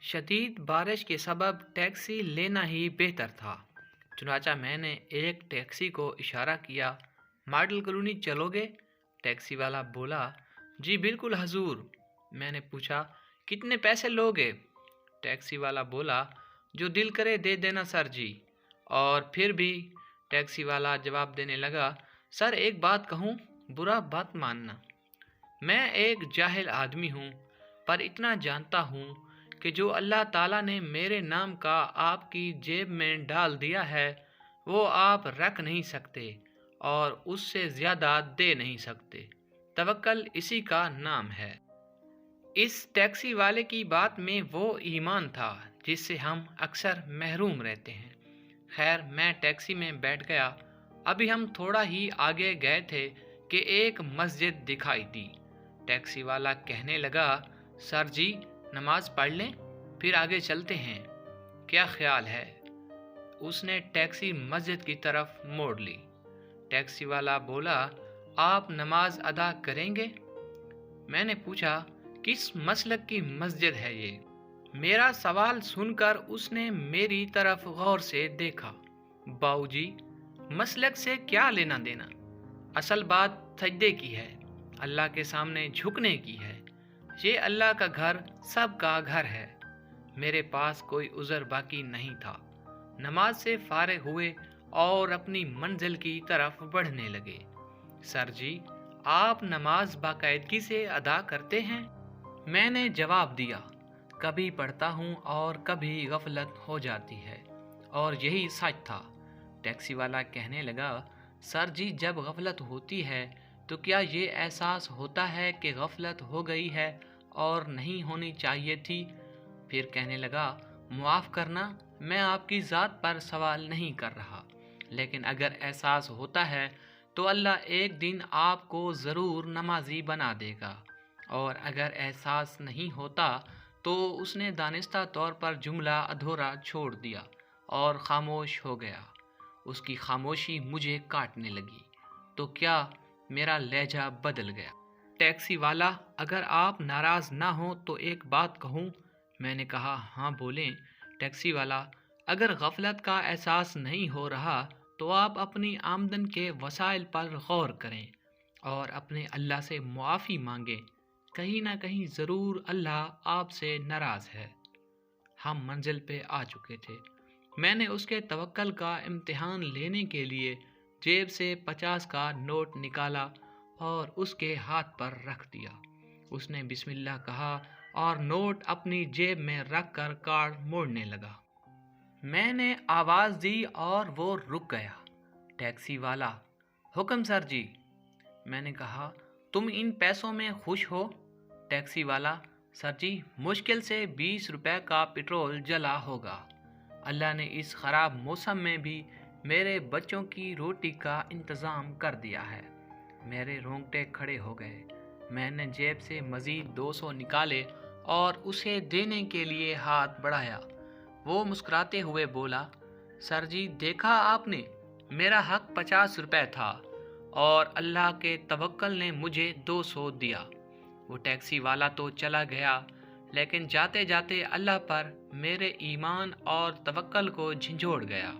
शदीद बारिश के सबब टैक्सी लेना ही बेहतर था। चुनाचा मैंने एक टैक्सी को इशारा किया, मॉडल कॉलोनी चलोगे? टैक्सी वाला बोला, जी बिल्कुल हजूर। मैंने पूछा, कितने पैसे लोगे? टैक्सी वाला बोला, जो दिल करे दे देना सर जी। और फिर भी टैक्सी वाला जवाब देने लगा, सर एक बात कहूँ, बुरा बात मानना। मैं एक जाहिल आदमी हूँ, पर इतना जानता हूँ कि जो अल्लाह ताला ने मेरे नाम का आपकी जेब में डाल दिया है वो आप रख नहीं सकते और उससे ज़्यादा दे नहीं सकते। तवक्कल इसी का नाम है। इस टैक्सी वाले की बात में वो ईमान था जिससे हम अक्सर महरूम रहते हैं। खैर मैं टैक्सी में बैठ गया। अभी हम थोड़ा ही आगे गए थे कि एक मस्जिद दिखाई दी। टैक्सी वाला कहने लगा, सर जी नमाज पढ़ लें, फिर आगे चलते हैं, क्या ख्याल है? उसने टैक्सी मस्जिद की तरफ मोड़ ली। टैक्सी वाला बोला, आप नमाज अदा करेंगे? मैंने पूछा, किस मसलक की मस्जिद है ये? मेरा सवाल सुनकर उसने मेरी तरफ गौर से देखा। बाऊजी, मसलक से क्या लेना देना? असल बात सजदे की है, अल्लाह के सामने झुकने की है। ये अल्लाह का घर सबका घर है। मेरे पास कोई उज़र बाकी नहीं था। नमाज से फारिग हुए और अपनी मंजिल की तरफ बढ़ने लगे। सर जी, आप नमाज बाकायदगी से अदा करते हैं? मैंने जवाब दिया, कभी पढ़ता हूँ और कभी गफलत हो जाती है। और यही सच था। टैक्सी वाला कहने लगा, सर जी जब गफलत होती है तो क्या ये एहसास होता है कि गफलत हो गई है और नहीं होनी चाहिए थी? फिर कहने लगा, मुआफ़ करना, मैं आपकी ज़ात पर सवाल नहीं कर रहा, लेकिन अगर एहसास होता है तो अल्लाह एक दिन आपको ज़रूर नमाजी बना देगा, और अगर एहसास नहीं होता तो उसने दानिस्ता तौर पर जुमला अधूरा छोड़ दिया और खामोश हो गया। उसकी खामोशी मुझे काटने लगी। तो क्या मेरा लहजा बदल गया? टैक्सी वाला, अगर आप नाराज़ ना हो तो एक बात कहूँ? मैंने कहा, हाँ बोलें। टैक्सी वाला, अगर गफलत का एहसास नहीं हो रहा तो आप अपनी आमदन के वसाइल पर गौर करें और अपने अल्लाह से मुआफ़ी मांगें। कहीं ना कहीं ज़रूर अल्लाह आपसे नाराज़ है। हम मंजिल पे आ चुके थे। मैंने उसके तवक्कल का इम्तिहान लेने के लिए जेब से 50 का नोट निकाला और उसके हाथ पर रख दिया। उसने बिस्मिल्लाह कहा और नोट अपनी जेब में रख कर कार्ड मोड़ने लगा। मैंने आवाज़ दी और वो रुक गया। टैक्सी वाला, हुक्म सर जी। मैंने कहा, तुम इन पैसों में खुश हो? टैक्सी वाला, सर जी मुश्किल से 20 रुपए का पेट्रोल जला होगा। अल्लाह ने इस ख़राब मौसम में भी मेरे बच्चों की रोटी का इंतज़ाम कर दिया है। मेरे रोंगटे खड़े हो गए। मैंने जेब से मज़ीद 200 निकाले और उसे देने के लिए हाथ बढ़ाया। वो मुस्कुराते हुए बोला, सर जी देखा आपने, मेरा हक 50 रुपए था और अल्लाह के तवक्कल ने मुझे 200 दिया। वो टैक्सी वाला तो चला गया, लेकिन जाते जाते अल्लाह पर मेरे ईमान और तवक्कल को झंझोड़ गया।